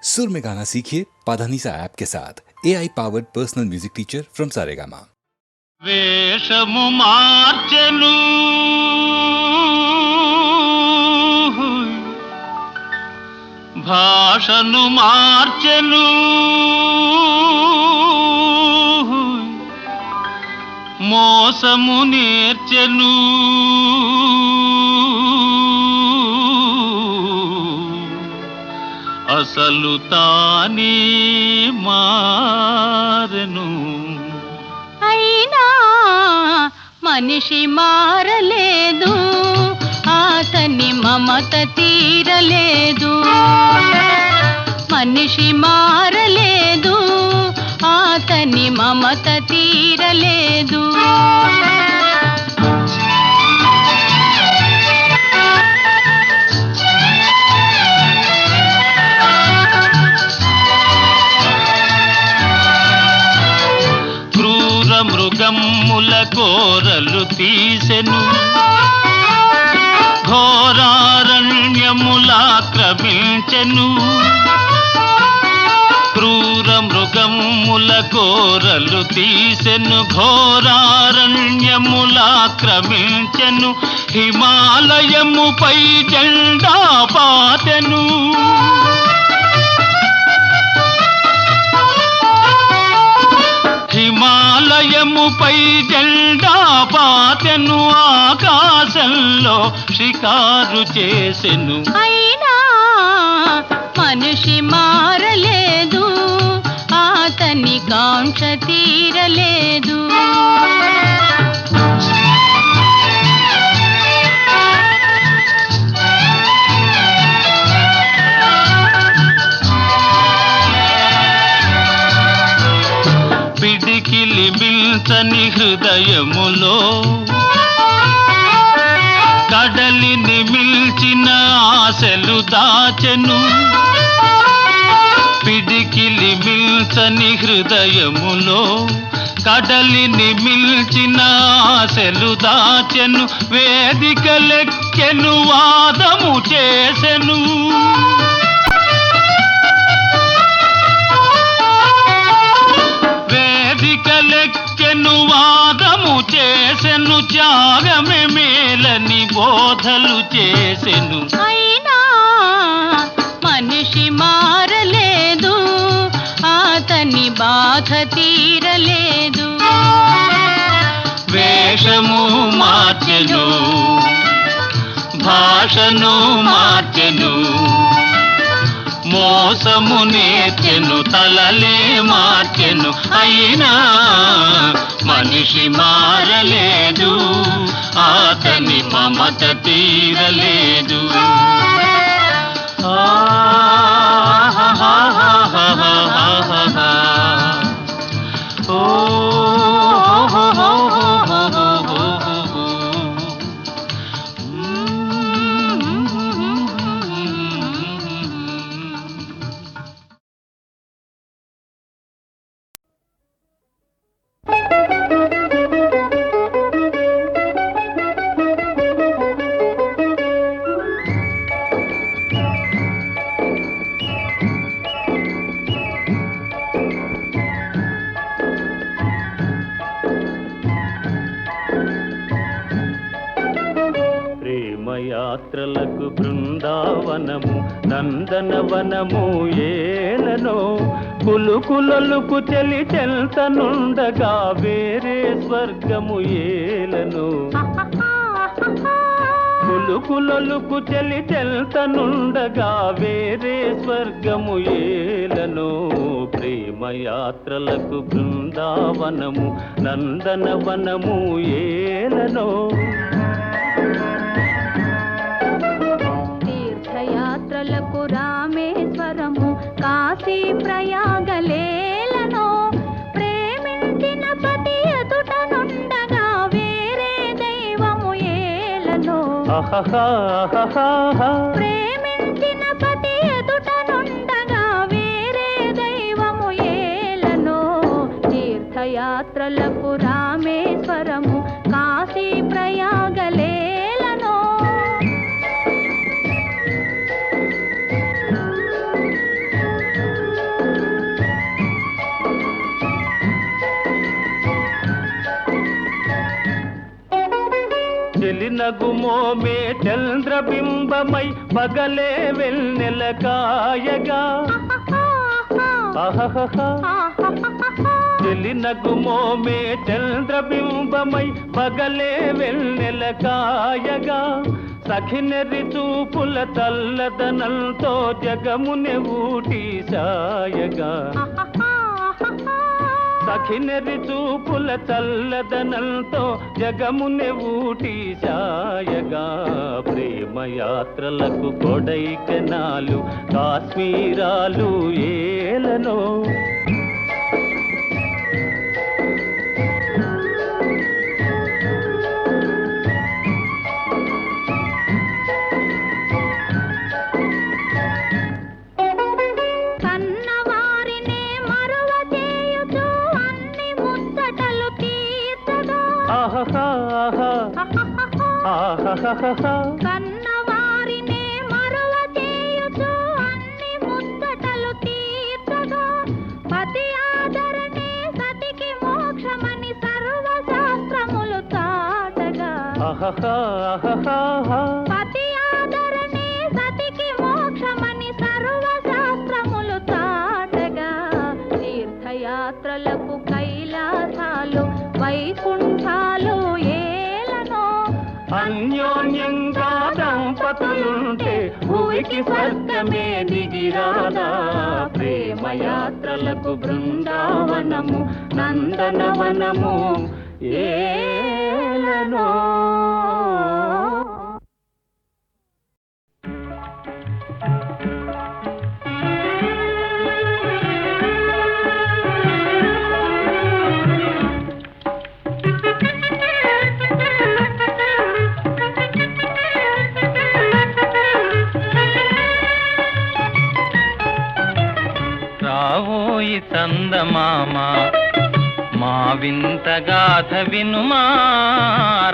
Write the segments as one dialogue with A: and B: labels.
A: सुर में गाना सीखिए पाधानीसा ऐप के साथ AI powered personal music teacher from Saregama.
B: వేషము మార్చెను భాషను మార్చెను మోసము నేర్చెను అసలు తానే మారెను.
C: అయినా మనిషి మారలేదు, అతని మమత తీరలేదు. మనిషి మారలేదు, అతని మమత తీరలేదు.
B: మృగమ్ముల కోరలు తీసెను, ఘోరారణ్యములాక్రమించెను. క్రూర మృగమ్ముల కోరలు తీసెను, ఘోరారణ్యములాక్రమించెను. హిమాలయముపై జెండా పాతెను. హిమాలయముపై జెండా పాతెను, ఆకాశంలో షికారు చేసెను.
C: అయినా మనిషి మారలేదు, అతని కాంక్ష తీరలేదు.
B: పిడికిలి మిల్చని హృదయములో కడలిని మిల్చిన ఆశలు దాచెను. పిడికిలి మిల్చని హృదయములో కడలిని మిల్చిన ఆశలు దాచెను. వేదికలెక్కెను, వాదము చేసెను. వేదికలెక్కెను, వాదము చేసెను. త్యాగమే మేలని బోధలు చేసెను.
C: అయినా మనిషి మారలేదు, అతని బాధ తీరలేదు.
B: వేషము మార్చెను, భాషను మార్చెను, మోసము నేర్చెను, తలలే మార్చెను. అయినా మనిషి మారలేదు, అతని మమత తీరలేదు. యాత్రలకు బృందావనము నందనవనము ఏలనో, కులుకులలుకు చెలి చెల్తనుండగా వేరే స్వర్గము ఏలనో. కులుకులలుకు చెలి చెల్తనుండగా వేరే స్వర్గము ఏలనో. ప్రేమయాత్రలకు బృందావనము నందనవనము ఏలనో.
C: తీర్థయాత్రలకు రామేశ్వరము కాశీ ప్రయాగలేలను, ప్రేమించిన పతి ఎదుట నుండగా వేరే దైవము ఏలను. ప్రేమించిన పతి ఎదుట నుండగా వేరే దైవము ఏలను. తీర్థయాత్రలకు రామేశ్వరము కాశీ ప్రయాగలేలను.
B: నగుమోమే చంద్రబింబమై పగలే వెన్నెల కాయగా చెలి నగుమోమే చంద్రబింబమై పగలే వెన్నెల కాయగా సఖినెరి చూపుల చల్లదనంతో జగమునె ఊటి సాయగా సఖినెరి చూపుల చల్లదనంతో జగమునె ఊటి సాయగా ప్రేమయాత్రలకు కొడైకెనాలు కాశ్మీరాలు ఏలనో
C: కన్నవారినే మరువ చేయుచు అన్ని ముచ్చటలు తీర్చగా పతి ఆదరణే సతికి మోక్షమని సర్వశాస్త్రములు చాటగా పతి ఆదరణే సతికి మోక్షమని సర్వశాస్త్రములు చాటగా తీర్థయాత్రలకు కైలాసాలు వైకుంఠాలు
B: అన్యోన్యంగా దంపతులుంటే భూమికి స్వర్గమే దిగిరాదా ప్రేమయాత్రలకు బృందావనము నందనవనము ఏలనో
D: రావోయి చందమామ మా వింత గాథ వినుమా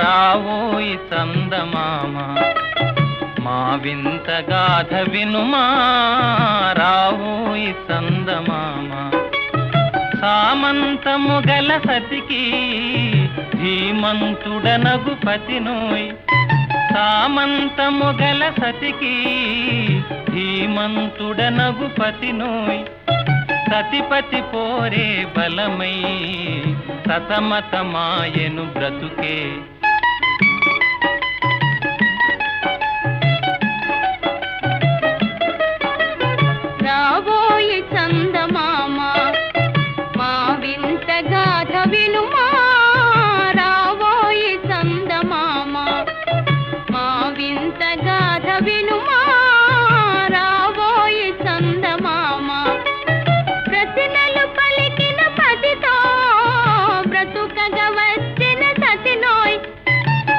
D: రావోయి చందమామ మా వింత గాథ వినుమా రావోయి చందమామ సామంతము గల సతికి ధీమంతుడనగు పతినోయ్ సామంతము గల సతికి ధీమంతుడనగు పతినోయ్ సతిపతి పోరే బలమై సతమతమాయను బ్రతుకే
C: రాబోయి చందమామ మా వింత గాథ వినుమా రాబోయి చందమామ మా వింత గాథ వినుమా రాబోయి చందమామ ప్రతినలు పలికిన పతితో బ్రతుకగా వచ్చిన సతినోయ్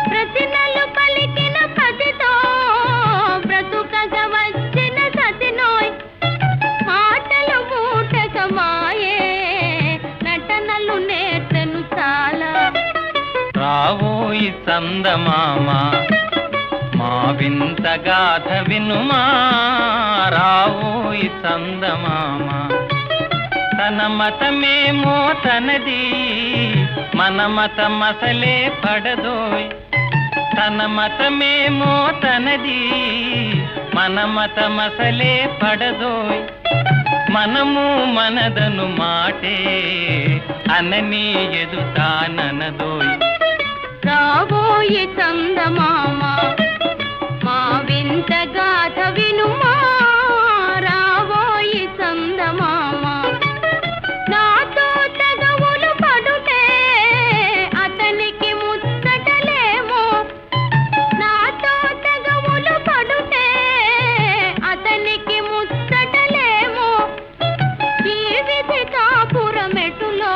C: ప్రతినలు పలికిన పతితో బ్రతుకగా వచ్చిన సతినోయ్ మాటలు మూటకమాయే నటనలు నేర్చెను చాలా
D: రావోయి చందమామ మా వింత గాథ వినుమా రావోయి చందమామ తన మతమేమో తనది మన మతమసలే పడదోయ్ తన మతమేమో తనది మన మతమసలే పడదోయ్ మనము మనదను మాటే అనని ఎదుతాననదోయ్
C: రాబోయి చందమామ మా వింత గాథ వినుమా రాబోయి చందమామ నాతో తగవులు పడుటే అతనికి ముచ్చటలేమో నాతో తగవులు పడుటే అతనికి ముచ్చటలేమో ఈ విధి కాపురమెటులో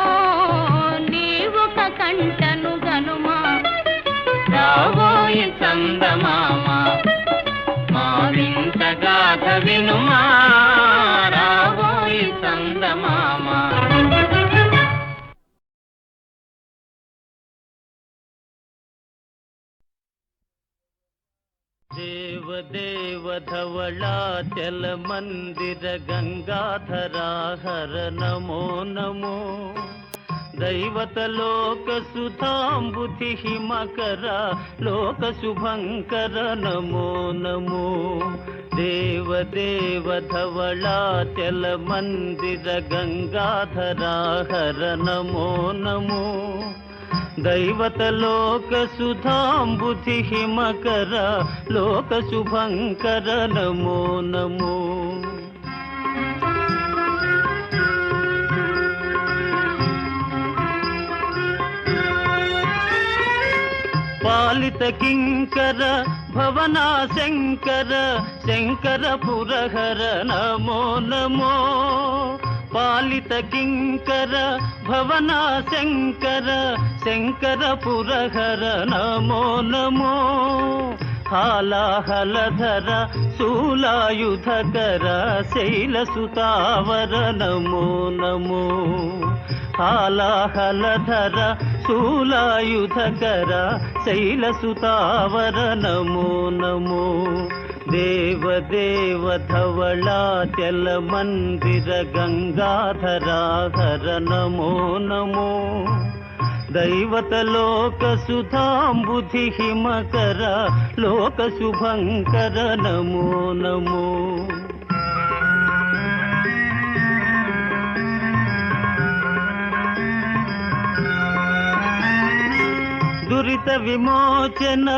C: నీవొక కంటను గనుమా
D: రావోయి చందమామ మా వింత గాథ వినుమా రావోయి చందమామ
B: దేవదేవ ధవళాచల మందిర గంగాధరా హర నమో నమో దైవత లోక సుధాంబుధి హిమకర లోక శుభంకర నమో నమో దేవ దేవ ధవళాచల మందిర గంగాధరా హర నమో నమో దైవత లోక సుధాంబుధి హిమకర లోక శుభంకర నమో నమో పాలిత కింకర భవనా శంకర శంకర పురహర నమో నమో పాలిత కింకర భవనా శంకర శంకర పురహర నమో నమో హాలాహలధర శూలాయుధకర శైలసుతావర నమో నమో హాలాహలధర శూలాయుధకర శైలసుతావర నమో నమో దేవ దేవ ధవళాచల మందిర గంగాధరా హర నమో నమో దైవత లోక సుధాంబుధి హిమకర లోక శుభంకర నమో నమో దురిత విమోచన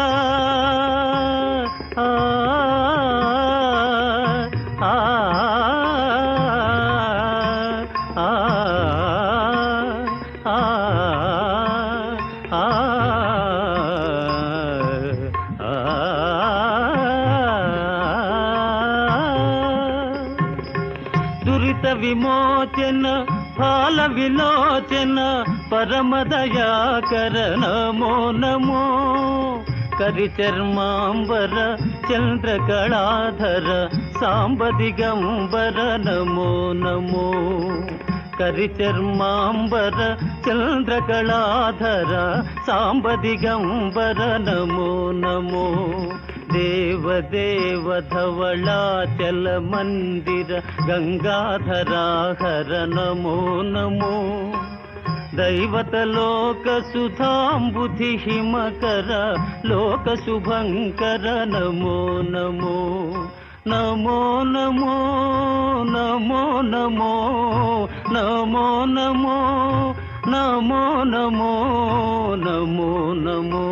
B: దురిత విమోచన ఫాల విలోచన పరమదయాకర నమో నమో కరిచర్మాంబర చంద్రకళాధర సాంబ దిగంబర నమో నమో కరిచర్మాంబర చంద్రకళాధర సాంబ దిగంబర నమో నమో దేవ దేవ ధవళాచల మందిర గంగాధరా హర నమో నమో దైవత లోక సుధాంబుధి హిమకర లోక శుభంకర నమో నమో నమో నమో నమో నమో నమో నమో నమో నమో నమో నమో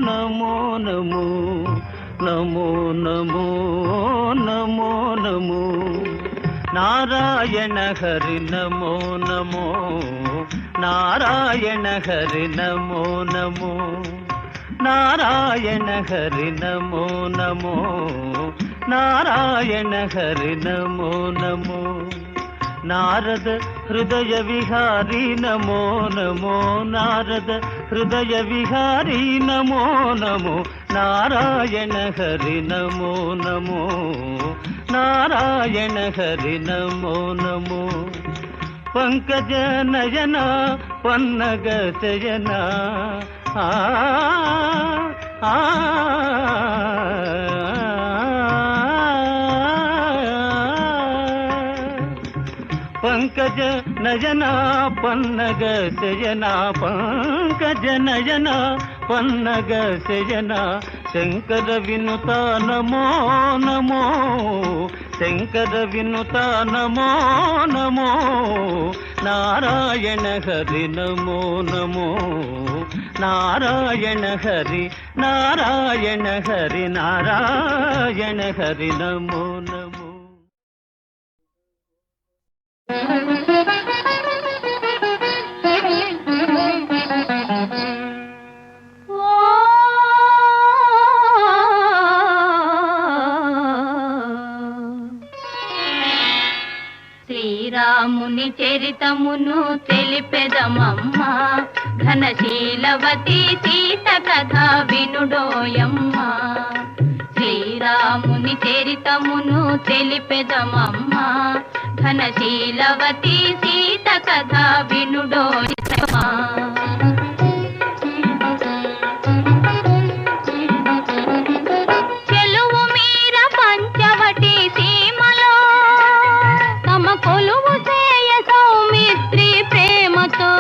B: నమో నమో నమో నమో నమో నమో నారాయణ హరి నమో నమో నారాయణ హరి నమో నమో నారాయణ హరి నమో నమో నారాయణ హరి నమో నమో నారద హృదయ విహారీ నమో నమో నారద హృదయ విహారీ నమో నమో నారాయణ హరి నమో నమో నారాయణ హరి నమో నమో పంకజ నయన పన్నగ శయన పంకజ నయన పన్నగ శయన పంకజ నయన పన్నగ శయన శంకర వినుత నమో నమో శంకర వినుత నమో నమో నారాయణ హరి నమో నమో నారాయణ హరి నారాయణ హరి నారాయణ హరి నమో నమో
C: శ్రీరాముని చరితమును తెలిపెదమమ్మ ఘనశీలవతి సీత కథ వినుడోయమ్మ శ్రీరాముని చరితమును తెలిపెదమమ్మ ఘనశీలవతి సీత కథ వినుడోయమ్మ చెలువు మీర పంచవటి సీమలో తమ కొలువు చేయ సౌమిత్రి ప్రేమతో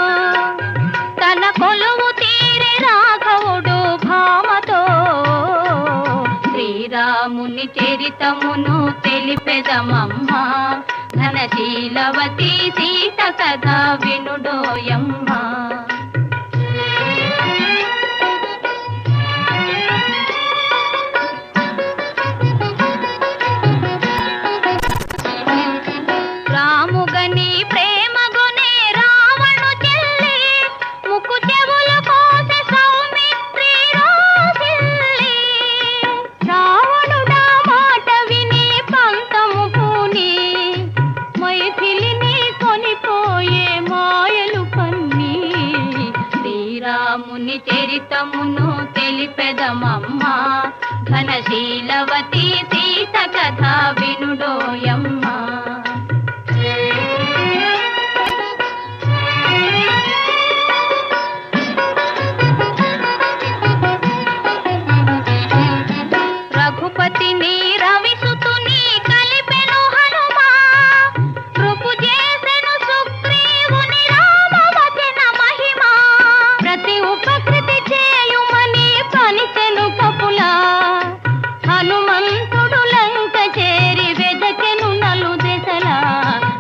C: చరితమును తెలిపెదమమ్మ ఘనశీలవతి సీత కథ వినుడోయమ్మ. రాముగని ప్రేమగునే రావణు చెల్లి ముక్కు చెవులు కోసే సౌమిత్రి రోసిల్లి. రావణుడా మాట విని పంతము పూని మైథిలిని కొనిపోయే మాయలు పన్ని. శ్రీరాముని చరితమును తెలిపెదమమ్మ ఘనశీలవతి సీత కథ వినుడోయమ్మ. రఘుపతిని రవిసుతుని కలిపెను హనుమా కృపు చేసెను సుగ్రీవుని రామవచన మహిమా. ప్రతి ఉపకృతి చేయుమని పనిచెను కపులా హనుమంతుడు లంక చేరి వెదకెను నలు దెసలా.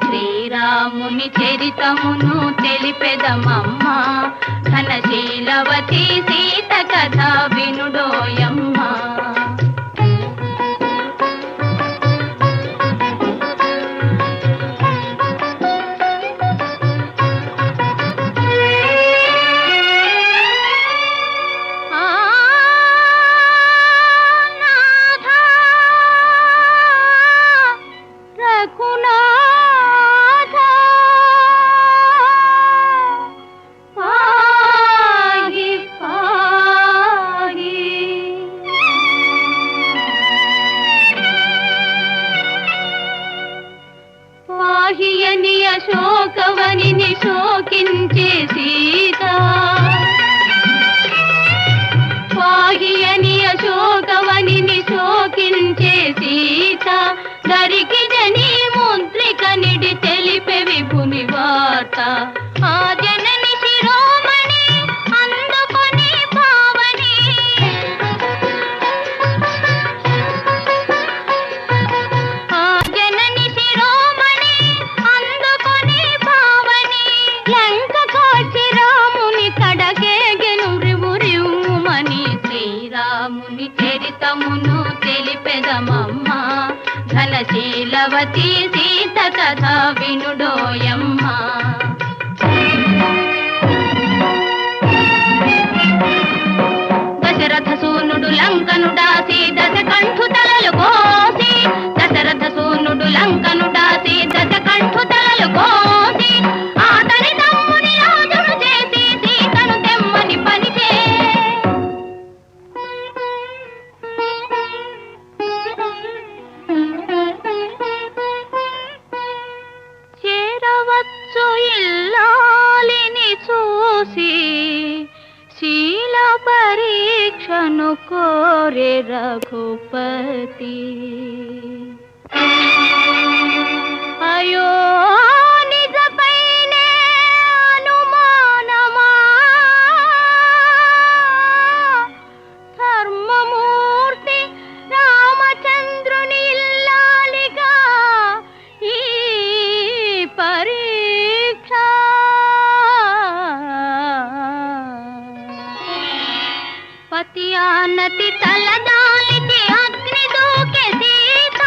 C: శ్రీరాముని చరితమును తెలిపెదమమ్మ ఘనశీలవతి సీత కథ వినుడోయమ్మ. శోకవనిని శోకించే సీత పాహియని అశోకవనిని శోకించే సీత. దరికి జని ముద్రిక నిడి తెలిపే విపుని వార్త. ఆ జనని శిరోమణి అందుకొని పావని ఆ జనని శిరోమణి అందుకొని పావని. లంక కాచి రాముని కడగేగెను రివు రివ్వుమని. శ్రీరాముని చరితమును తెలిపెదమమ్మ ఘనశీలవతి సీత కథ వినుడోయమ్మ. దశరథ సూనుడు లంకను డాసి దశకంఠు తలలు కోసి. దశరథ సూనుడు లంకను డాసి దశకంఠు తలలు కోసి. ఆతని తమ్ముని రాజును చేసి సీతను తెమ్మని పనిచే. చేరవచ్చు ఇల్లాలిని చూసి శీల పరీక్షను కోరే రఘుపతి. అయో నిజపైనే అనుమానమా ధర్మమూర్తి రామచంద్రుని ఇల్లాలిగా ఈ పరీక్ష. పతి ఆనతి తలదాలికి అగ్ని దూకే సీత.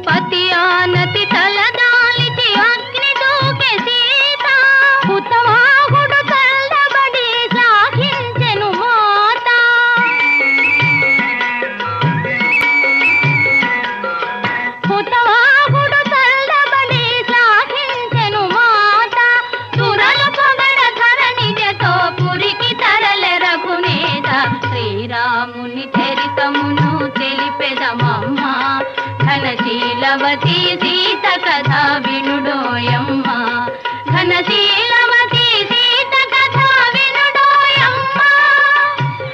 C: పతి ఆనతి తలదాలికి అగ్ని దూకే సీత. హుతవాహుడు చల్లబడి సాగించెను మాత. హుతవాహుడు చల్లబడి సాగించెను మాత. సురలు పొగడ ధరణిజతో పురికి తరలె రఘునేత. శ్రీరాముని చరితమును తెలిపెదమమ్మ ఘనశీలవతి సీత కథ వినుడోయమ్మ. ఘనశీలవతి సీత కథ వినుడోయమ్మ.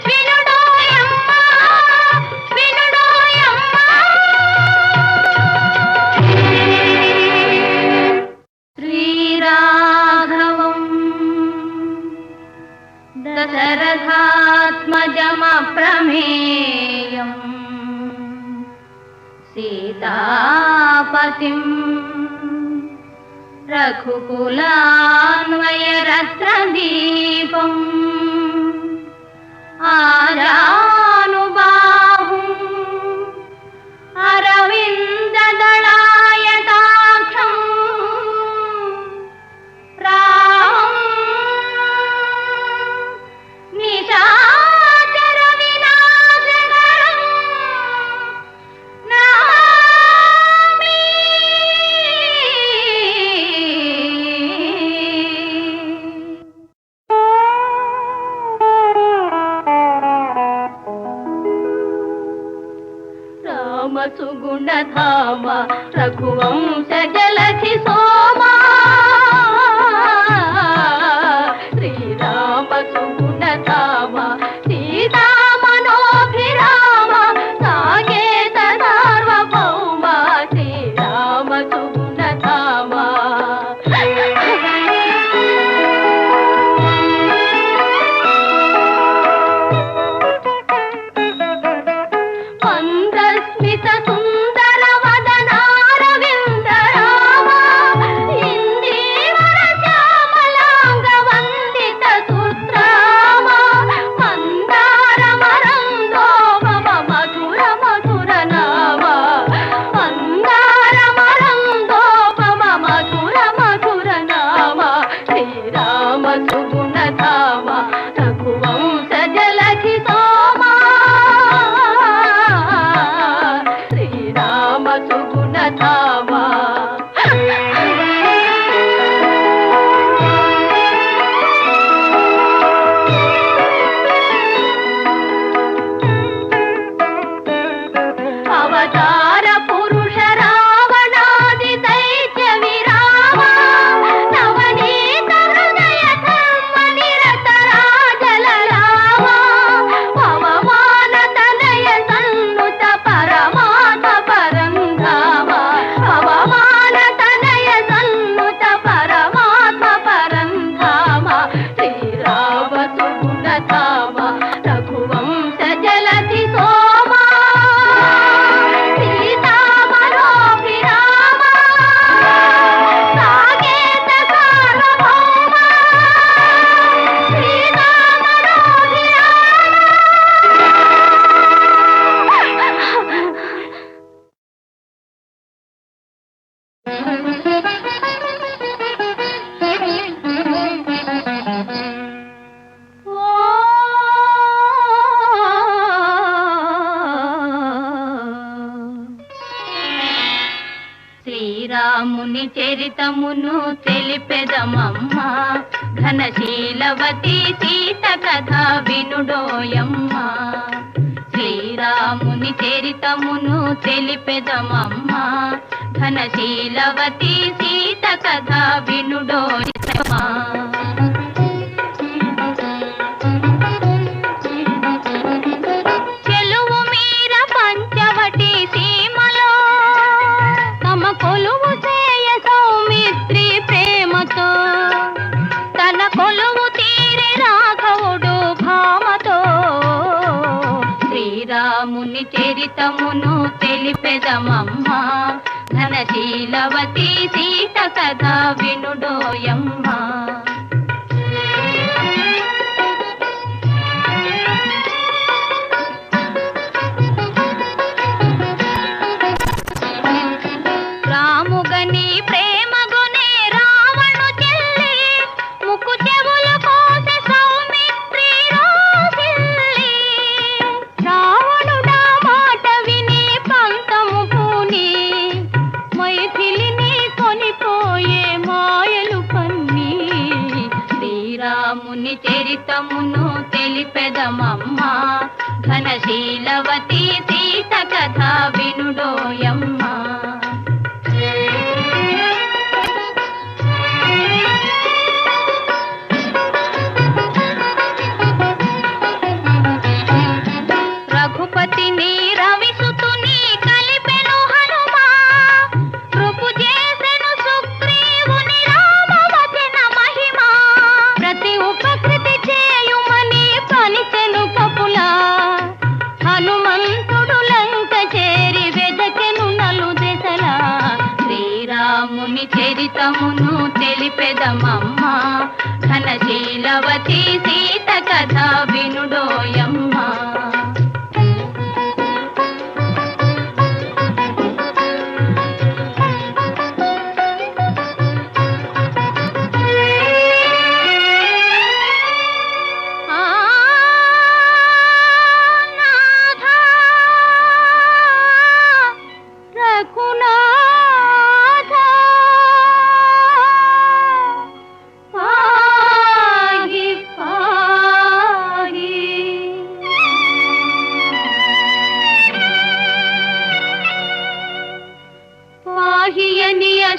C: వినుడోయమ్మ వినుడోయమ్మ. శ్రీరాఘవం దశరథాత్మజమప్రమేయం సీతాపతిం రఘుకులాన్వయ రత్నదీపం ఆజానుబాహుం అరవిందదళాయతాక్షం రామం నిశాచర వినాశకరం నమామి. రామ సుగుణధామ రఘువంశ జలధి సోమా శ్రీరామ సుగుణధామ సీతామనోభిరామ సాకేత సార్వభౌమ శ్రీరామ సుగుణధామ. మందస్మిత సుందర వదనారవింద రామ ఇందీవర శ్యామలాంగ వందిత సుత్రామ మందార మరందో మమ మధుర మధుర నామ మందార మరందో మమ మధుర మధుర నామ శ్రీరామ సుగుణధామ రఘువంశ జలధి సోమా శ్రీరామ సుగుణధామ. అవతార పురుష రావణాది దైత్య విరామ నవనీత హృదయ ధర్మ నిరత రాజల రామ పవమాన తనయ సన్నుత పరమాత్మ పరంధామ పవమాన తనయ సన్నుత పరమాత్మ పరంధామ శ్రీరామ సుగుణధామ రఘువంశ జలధి సోమా సీతామనోభిరామ సాకేత సార్వభౌమ శ్రీరాముని చరితమును తెలిపెదమమ్మ ఘనశీలవతి సీత కథ వినుడోయమ్మ. శ్రీరాముని చరితమును తెలిపెదమమ్మ ఘనశీలవతి సీత కథ వినుడోయమ్మ. చెలువు మీర పంచవటి సీమలో తమ కొలువు చేయ సౌమిత్రి ప్రేమతో తన కొలువు తీరి రాఘవుడు భామతో శ్రీరాముని చరితమును తెలిపెదమమ్మ ఘనశీలవతి సీత కథ వినుడోయమ్మ. రాముగని ప్రేమగునే రావణు చెల్లి ముక్కు చెవులు కోసి సౌమిత్రి రోసిల్లి రావణుడా మాట విని పంతము పూని మైథిలిని కొనిపోయే మాయలు పన్ని. శ్రీరాముని చరితమును తెలిపెదమమ్మ ఘనశీలవతి సీత కథ వినుడోయమ్మ. రఘుపతిని రవిసుతుని కలిపెను హనుమా కృపు చేసెను సుగ్రీవుని రామవచన మహిమా ప్రతి ఉపకృతి చేయుమని పలిచెను కపులా హనుమంతుడు లంక చేరి వెదకెను నలుమూల తెలిపెదమమ్మ ఘనశీలవతి సీత కథ వినుడోయమ్మ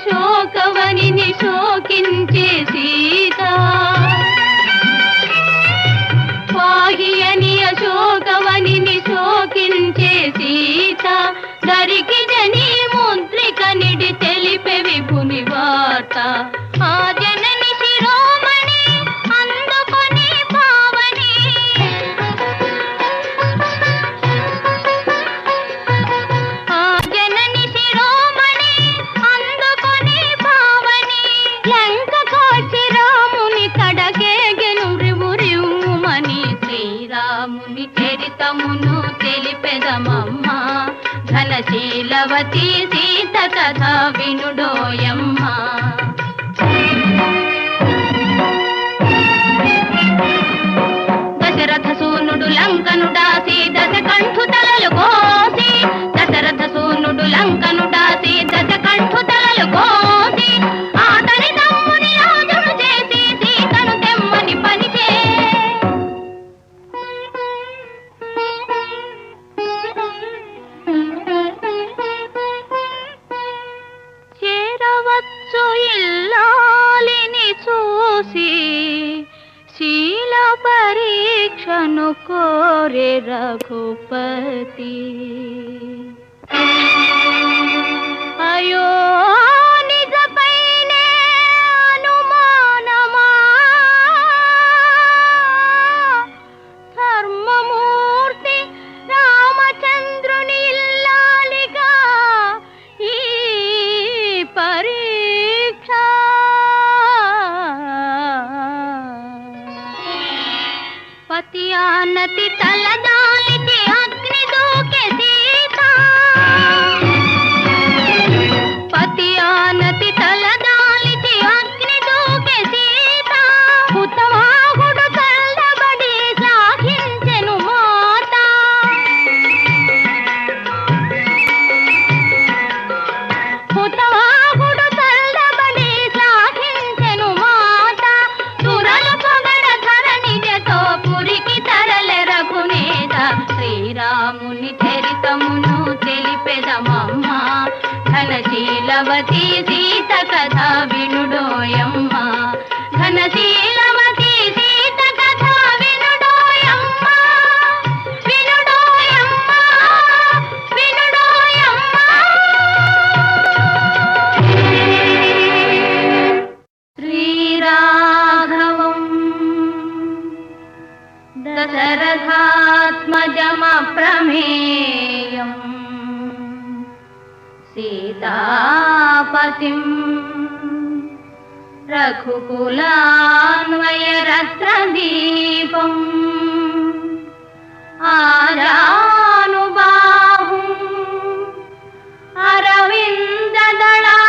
C: శోకవనిని శోకించే సీత పాహియని అశోకవనిని శోకించే సీత దరికి జని ముద్రిక నిడి తెలిపే విపుని వార్త ఆ జనని శిరోమణి అందుకొని పావని ఆ జనని శిరోమణి అందుకొని పావని లంక కాచి రాముని కడగేగెను రివు రివుమని శ్రీరాముని చరితమును తెలిపెదమమ్మ ఘనశీలవతి సీత కథ వినుడోయమ్మ దశరథ సూనుడు లంకనుడాసి దశకంఠు తలలు కోసి దశరథ సూనుడు లంకనుడాసి దశకంఠు తలలు కోసి ఆతని తమ్ముని రాజును చేసి సీతను తెమ్మని పనిచే చేరవచ్చు ఇల్లాలిని చూసి శీల పరీక్షను కోరే రఘుపతి అయో నిజపైనే అనుమానమా ధర్మమూర్తి రామచంద్రుని ఇల్లాలిగా ఈ పరీక్ష పతి ఆనతి తలదాలిచి అగ్ని దూకే సీత పతి ఆనతి తలదాలిచి అగ్ని దూకే సీత ఉత్తమాహుడు చల్లబడి సాగించెను మాత ఉత్తమాహుడు చల్లబడి సాగించెను మాత సురలు పొగడ ధరణిజతో పురికి తరలె రఘునేత శ్రీరాముని చరితమును తెలిపెదమమ్మ ఘనశీలవతి సీత కథ వినుడోయమ్మ ఘనశీలవతి సీత కథ వినుడోయమ్మ వినుడోయమ్మ వినుడోయమ్మ శ్రీరాఘవం దశరథాత్మజమప్రమేయం సీతాపతిం రఘుకులాన్వయరత్నదీపం ఆజానుబాహుం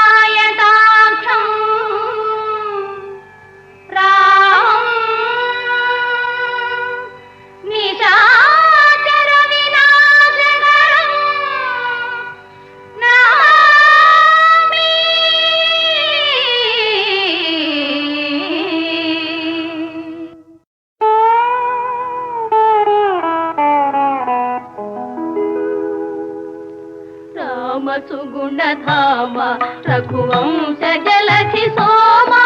C: అరవిందదళాయతాక్షం రామం నిశాచర వినాశకరం నమామి రామ సుగుణధామ రఘువంశ జలధి సోమా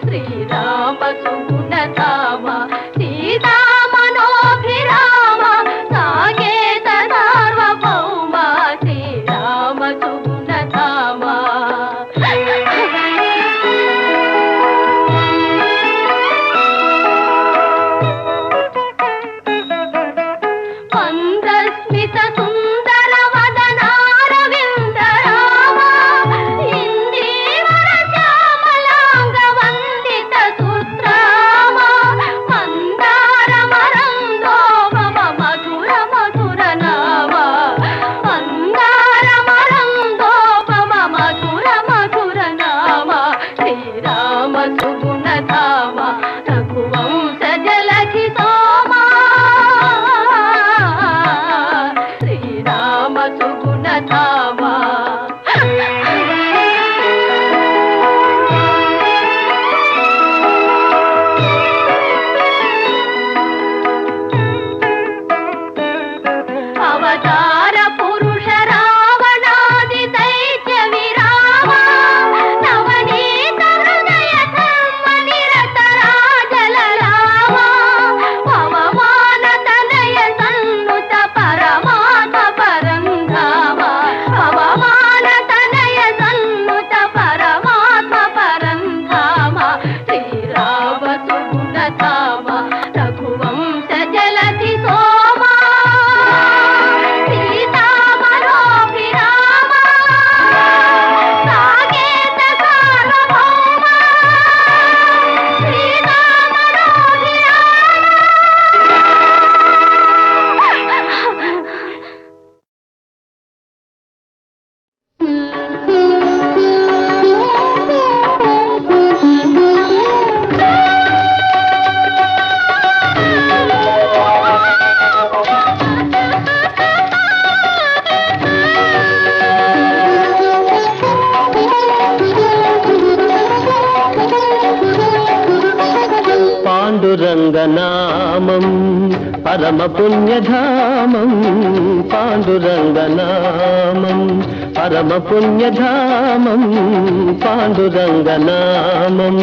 C: శ్రీరామ సుగుణధామ సీతామనోభిరామ సాకేత సార్వభౌమ శ్రీరామ సుగుణధామ మందస్మిత సుందర వదనారవింద రామ ధామా అవతార పురుష రావణాది దైత్య విరామ నవనీత హృదయ ధర్మ నిరత రాజల రామ పవమాన తనయ సన్నుత పరమాత్మ పరంధామ పవమాన తనయ సన్నుత పరమాత్మ పరంధామ శ్రీరామ సుగుణధామ రఘువంశ జలతి సోమా
B: పాండురంగనామం పరమ పుణ్యధామం పాండురంగనామం పరమ పుణ్యధామం పాండురంగనామం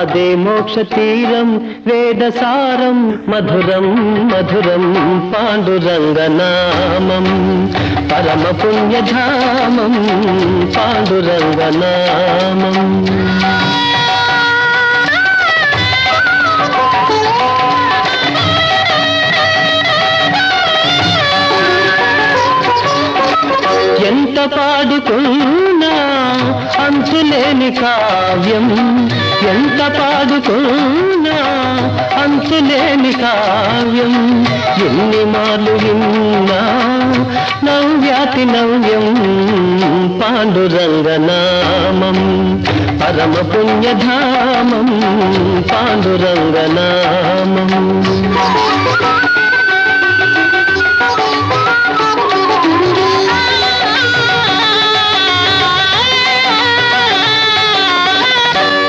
B: అదే మోక్ష తీరం వేదసారం మధురం మధురం పాండురంగనామం పరమ పుణ్యధామం పాండురంగనామం ఎంత పాడుకున్నా అంతులేని కావ్యం ఎంత పాడుకున్నా అంతులేని కావ్యం ఎన్ని మార్లు విన్నా నవ్యాతి నవ్యం పాండురంగనామం పరమ పుణ్యధామం పాండురంగనామం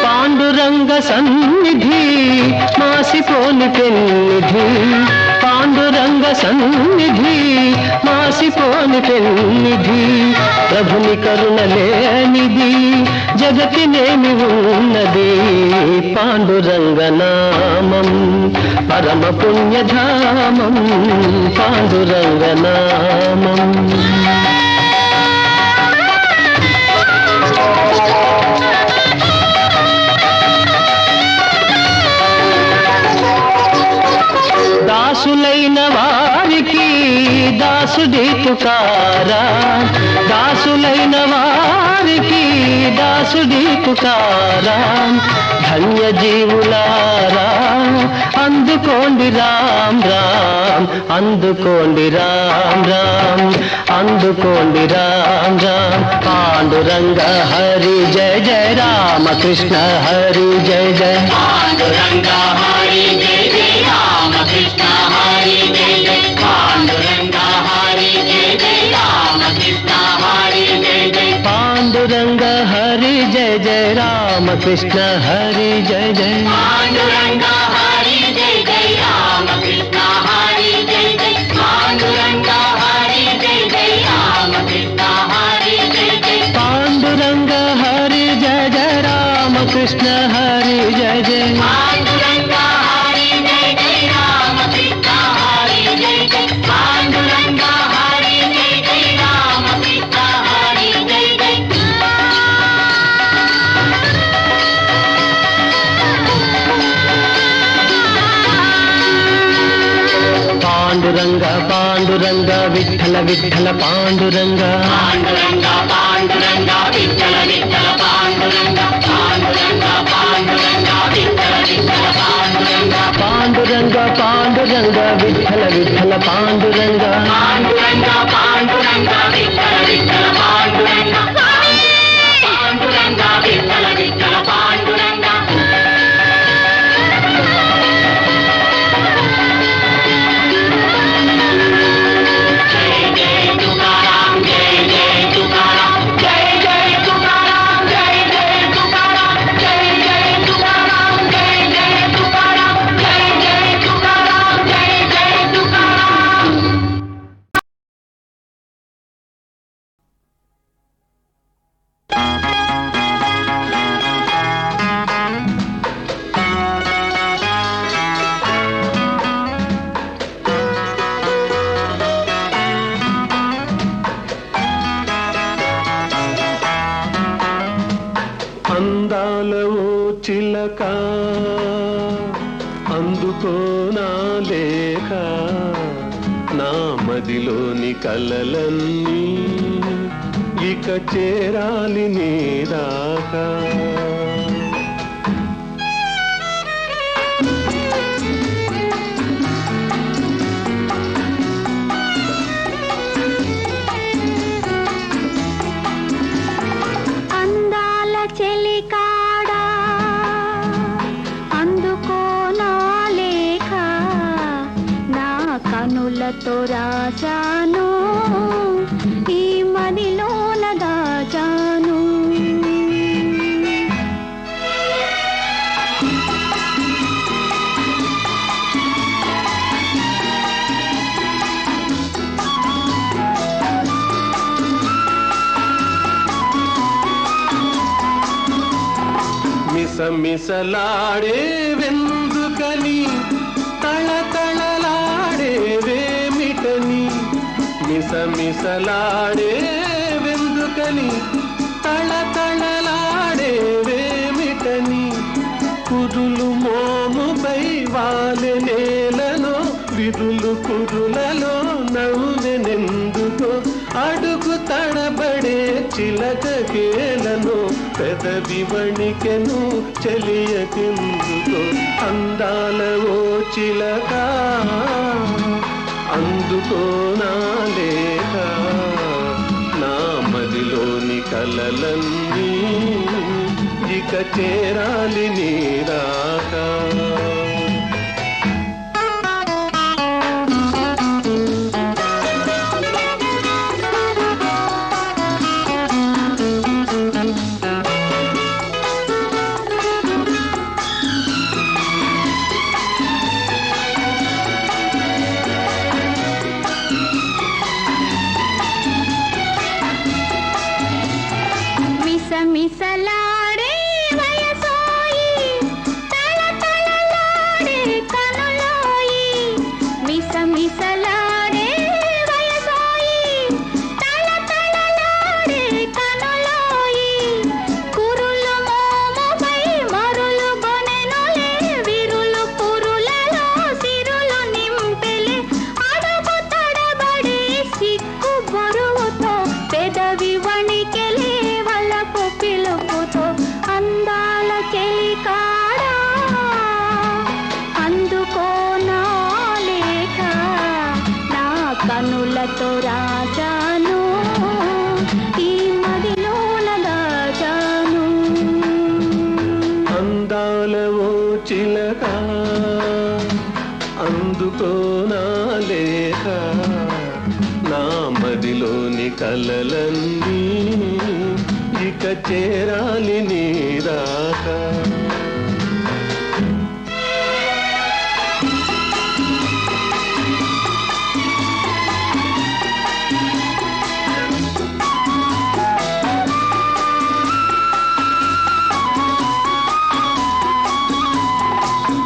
B: పాండురంగ సన్నిధి మాసిపోని పెన్నిధి పాండురంగ సన్నిధి మాసిపోని పెన్నిధి ప్రభుని కరుణ లేనిది జగతినేమి ఉన్నది పాండురంగనామం పరమ పుణ్యధామం పాండురంగనామం దాసులైన వారికి దాసుడి పుకారా దాసులైన వారికి దాసుడి పుకారా ధన్య జీవులారా అందుకోండి రామ్ రామ్ అందుకోండి రామ్ రామ్ అందుకోండి రామ్ రామ్ పాండురంగ హరి జయ జయ రామ కృష్ణ హరి జయ జయ
D: పాండురంగ హరి జయ జయ రామ కృష్ణ హరి జయ జయ పాండురంగ హరి జయ జయ రామ కృష్ణ హరి జయ జయ
B: పాండురంగ హరి జయ జయ రామ కృష్ణ హరి జయ జయ
D: పాండురంగ హరి జయ జయ రామ కృష్ణ హరి జయ జయ పాండురంగ హరి జయ జయ రామ కృష్ణ హరి జయ జయ
B: పాండురంగ హరి జయ జయ రామ కృష్ణ హరి జయ జయ
D: పాండురంగ హరి జయ జయ రామ కృష్ణ హరి జయ జయ పాండురంగ హరి జయ జయ రామ కృష్ణ హరి జయ జయ
B: పాండురంగ పాండురంగ విఠల విఠల పాండురంగ
D: పాండురంగ పాండురంగ విఠల విఠల పాండురంగ పాండురంగ పాండురంగ విఠల విఠల పాండురంగ
B: పాండురంగ పాండురంగ విఠల విఠల పాండురంగ
D: పాండురంగ పాండురంగ విఠల విఠల పాండురంగ పాండురంగ విఠల విఠల పాండురంగ జయ జయ తుకారాం జయ
E: చిలక అందుకో నా లేఖ నా మదిలోని కలలన్నీ ఇక చేరాలి నీ దాకా
C: చెలికాడా అందుకో నా లేఖ నా కనులతో రాజాను ఈ మదిలోన దాచాను
E: మిసమిసలాడే వెందుకని తళతళలాడే వేమిటని మిసమిసలాడే వెందుకని తళతళలాడే వేమిటని కురులు మోముపై వాలె నేలలో విరులు కురులలో నవ్వెనెందుకో అడుగు తడబడే చిలక కేలను పెదవి వణికెను చెలియకెందుకో అందాల ఓ చిలక అందుకో నా లేఖ నా మదిలోని కలలన్నీ ఇక చేరాలి నీ రాకా
C: మిసమిసలాడే వయసోయి తళతళలాడే కనులోయి మిసమిసలాడే వయసోయి తళతళలాడే కనులోయి కురులు మోముపై మరులు గొనెనులే విరులు కురులలో సిరులు నింపెలే అడుగు తడబడి సిక్కు బరువుతో పెదవి వణికెలే పిలుపుతో అందాల చెలికాడా అందుకో నా లేఖ నా కనులతో రాజాను ఈ మదిలోన దాచాను
E: అందాల ఓ చిలక అందుకో నా లేఖ నా మదిలోని కలలన్నీ ఇక చేరాలి నీ రాకా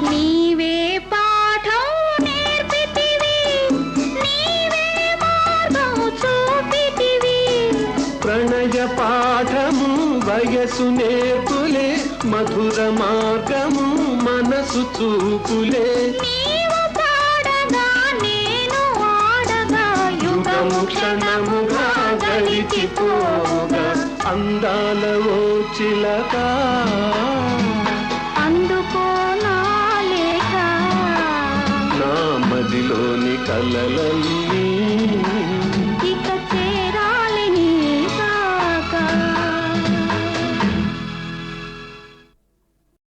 C: నీవే పాఠం నేర్పితివి నీవే మార్గం చూపితివి
E: ప్రణయ పాఠము వయసు నేర్పులే మధుర మార్గము మనసు చూపులే
C: నీవు పాడగా నేను ఆడగా యుగము
E: క్షణముగా గడిచిపోగా అందాల ఓ చిలక
C: అందుకో నా లేఖ
E: నా మదిలోని కలలన్నీ